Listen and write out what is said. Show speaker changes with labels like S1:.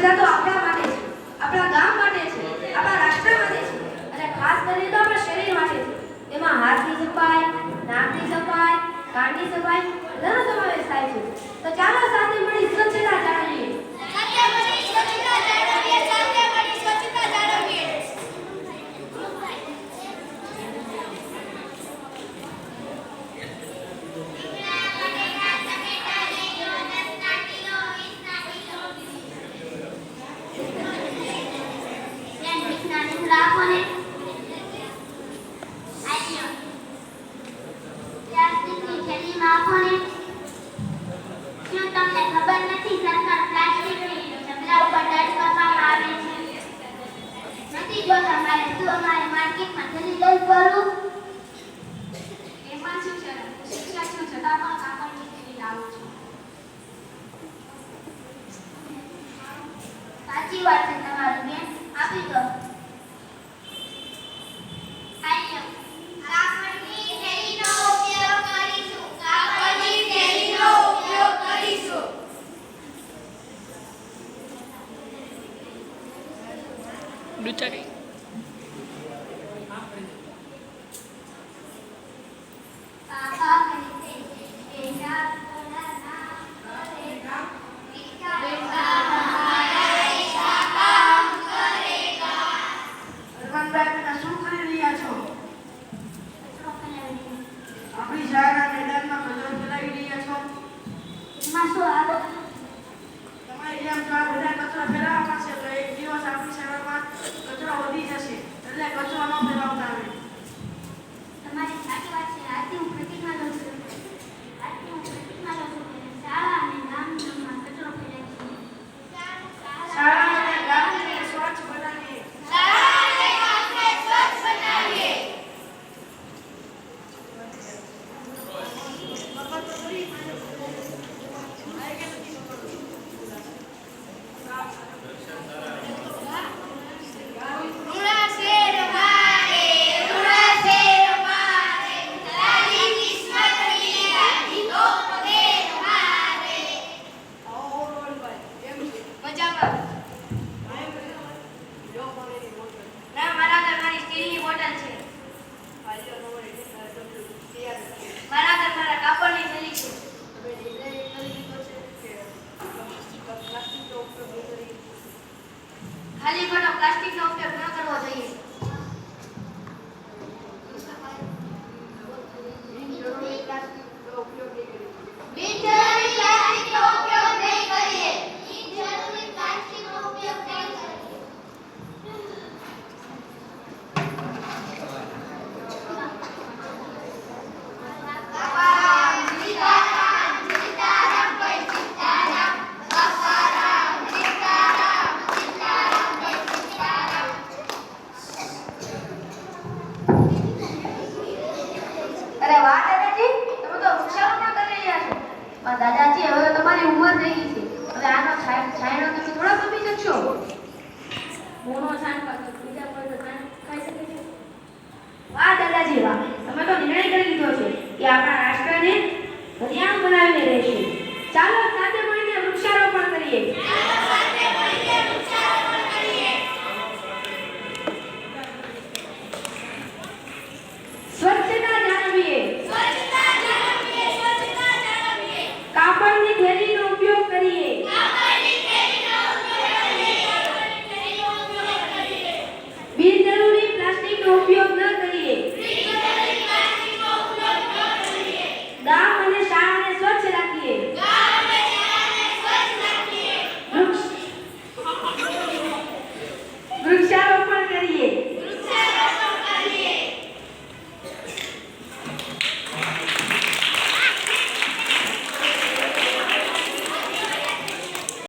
S1: સ્વચ્છતા તો આપણા માટે છે, આપણા ગામ માટે છે, આપણા રાષ્ટ્ર માટે છે અને ખાસ કરીને તો આપણા શરીર માટે છે. તેમાં હાથની સફાઈ, નાકની સફાઈ, કાનની સફાઈ બધાનો સમાવેશ થાય છે. તો ચાલો સાથે મળી સ્વચ્છતા જાળવીએ.
S2: સાચી વાત છે તમારી બેન, આપી દો.
S3: Dutari.
S4: આપણી શાળાના મેદાનમાં કચરો ફેલાવી રહ્યા છો.
S2: એમાં શું આવે?
S4: તમારી જેમ જો આ બધા કચરો ફેલાવવા પડશે તો એક દિવસ આપણી શાળામાં કચરો વધી જશે, એટલે કચરો ન ફેલાવતા આવે.
S2: તમારી સાચી વાત છે. આજથી હું પ્રતિજ્ઞા લઉં છું કે શાળા અને ગામમાં કચરો ફેલાવીશું.
S4: શાળા અને ગામને સ્વચ્છ બનાવીએ.
S1: ખાલી ખોટો પ્લાસ્ટિકનો ઉપયોગ ન કરવો જોઈએ.
S2: દાદાજી, હવે તમારી ઉંમર થઈ ગઈ